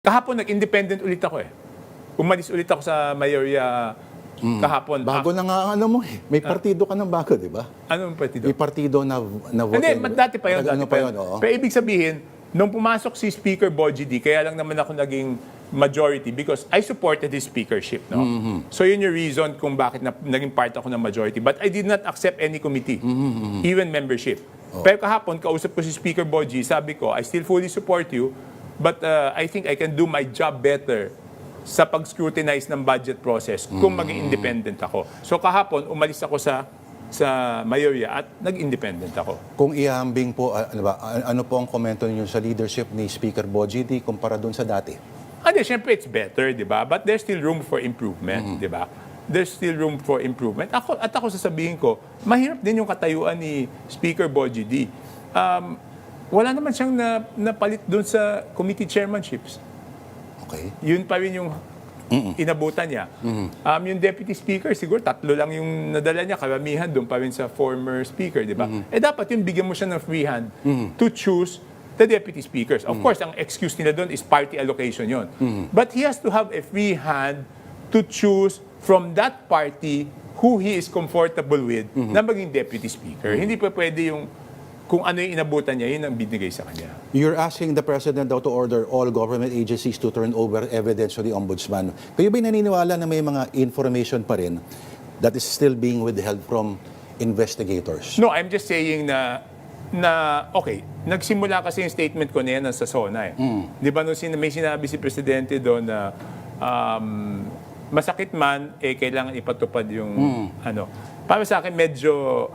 Kahapon nag-independent ulit ako eh. Umalis ulit ako sa mayorya kahapon. Bago na nga ang ano mo eh. May partido ka ng bago, di ba? Anong partido? May partido na vote. Hindi, dati pa yun. Ano pa yun, oo. Pero ibig sabihin, nung pumasok si Speaker Bogie D, kaya lang naman ako naging majority because I supported his speakership. No? So yun yung reason kung bakit naging part ako ng majority. But I did not accept any committee, even membership. Pero kahapon, kausap ko si Speaker Bogie, sabi ko, I still fully support you, but I think I can do my job better sa pag-scrutinize ng budget process kung maging independent ako. So kahapon, umalis ako sa mayorya at nag-independent ako. Kung ihambing po, ano po ang komento niyo sa leadership ni Speaker Bogie D kumpara doon sa dati? Siyempre it's better, di ba? But there's still room for improvement, di ba? There's still room for improvement. Ako sasabihin ko, mahirap din yung katayuan ni Speaker Bogie D. Wala naman siyang napalit doon sa committee chairmanships. Okay. Yun pa rin yung inabutan niya. Yung deputy speaker, siguro 3 lang yung nadala niya. Karamihan doon pa rin sa former speaker, di ba? Dapat yung bigyan mo siya ng free hand to choose the deputy speakers. Of course, ang excuse nila doon is party allocation yon. But he has to have a free hand to choose from that party who he is comfortable with na maging deputy speaker. Hindi pa pwede yung kung ano yung inabutan niya, yun ang binigay sa kanya. You're asking the President daw to order all government agencies to turn over evidence to the Ombudsman. Kayo ba'y naniniwala na may mga information pa rin that is still being withheld from investigators? No, I'm just saying na okay, nagsimula kasi yung statement ko na yan sa SONA eh. Di ba nung may sinabi si Presidente doon na masakit man, kailangan ipatupad yung ano. Para sa akin, medyo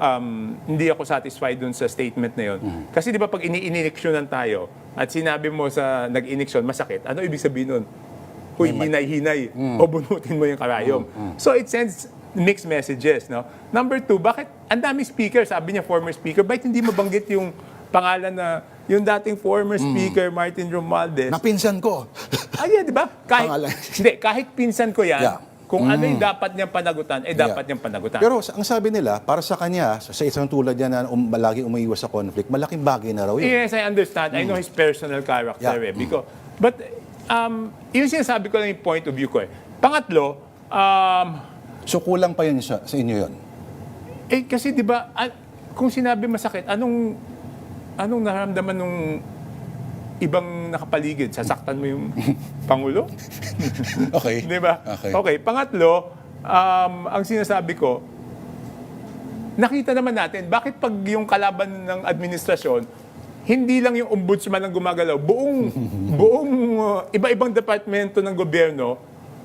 hindi ako satisfied dun sa statement na yun. Kasi di ba pag ini-ineksyonan tayo at sinabi mo sa nag-ineksyon, masakit, ano ibig sabihin nun? Huy, hinay-hinay o bunutin mo yung karayom. So it sends mixed messages. No? Number 2, bakit ang dami speaker, sabi niya former speaker, bakit hindi mabanggit yung pangalan na yung dating former speaker, Martin Romualdez? Napinsan ko. Di ba? Kahit pinsan ko yan, kung ano yung dapat niyang panagutan, dapat niyang panagutan. Pero ang sabi nila, para sa kanya, sa isang tulad niya na laging umiiwas sa conflict, malaking bagay na raw yun. Yes, I understand. I know his personal character. But yung sinasabi ko lang yung point of view ko. Pangatlo, so kulang pa yun sa inyo yun? Kasi di ba, kung sinabi masakit, anong nararamdaman nung ibang nakapaligid? Sasaktan mo yung Pangulo? Okay. Di ba? Okay. Pangatlo, ang sinasabi ko, nakita naman natin, bakit pag yung kalaban ng administrasyon, hindi lang yung ombudsman ang gumagalaw, buong iba-ibang departamento ng gobyerno,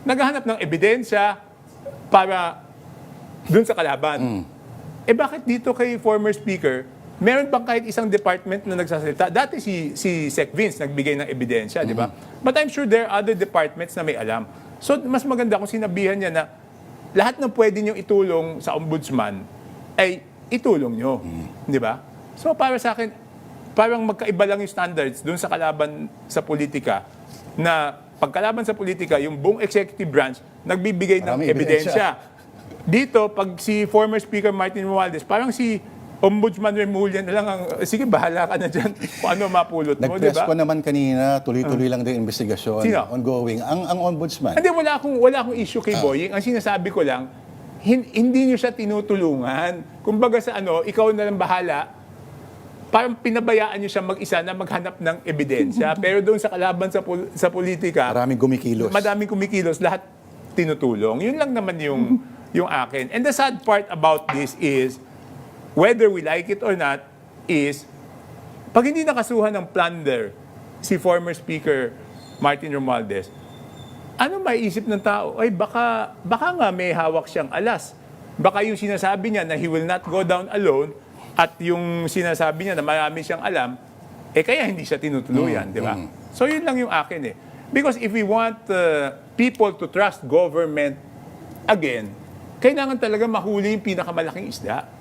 naghahanap ng ebidensya para dun sa kalaban. Bakit dito kay former speaker, meron bang kahit isang department na nagsasalita? Dati si Sec Vince nagbigay ng ebidensya, di ba? But I'm sure there are other departments na may alam. So, mas maganda kung sinabihan niya na lahat ng pwede niyong itulong sa ombudsman ay itulong niyo. Di ba? So, para sa akin, parang magkaiba lang yung standards dun sa kalaban sa politika na pagkalaban sa politika, yung buong executive branch nagbibigay ng ebidensya. Dito, pag si former Speaker Martin Romualdez, parang si Ombudsman Remualdez na lang sige, bahala ka na dyan kung ano mapulot mo, di ba? Nag-press ko naman kanina, tuloy-tuloy lang din investigasyon. Sino? Ongoing. Ang Ombudsman. Hindi, wala akong issue kay Boying. Ang sinasabi ko lang, hindi niyo siya tinutulungan. Kumbaga sa ikaw na lang bahala, parang pinabayaan niyo siya mag-isa na maghanap ng ebidensya. Pero doon sa kalaban sa politika, madaming kumikilos, lahat tinutulong. Yun lang naman yung akin. And the sad part about this is, whether we like it or not, is pag hindi nakasuhan ng plunder si former Speaker Martin Romualdez, ano maiisip ng tao? Baka nga may hawak siyang alas. Baka yung sinasabi niya na he will not go down alone at yung sinasabi niya na marami siyang alam, kaya hindi siya tinutuluyan, di ba? So yun lang yung akin Because if we want people to trust government again, kailangan talaga mahuli yung pinakamalaking isda.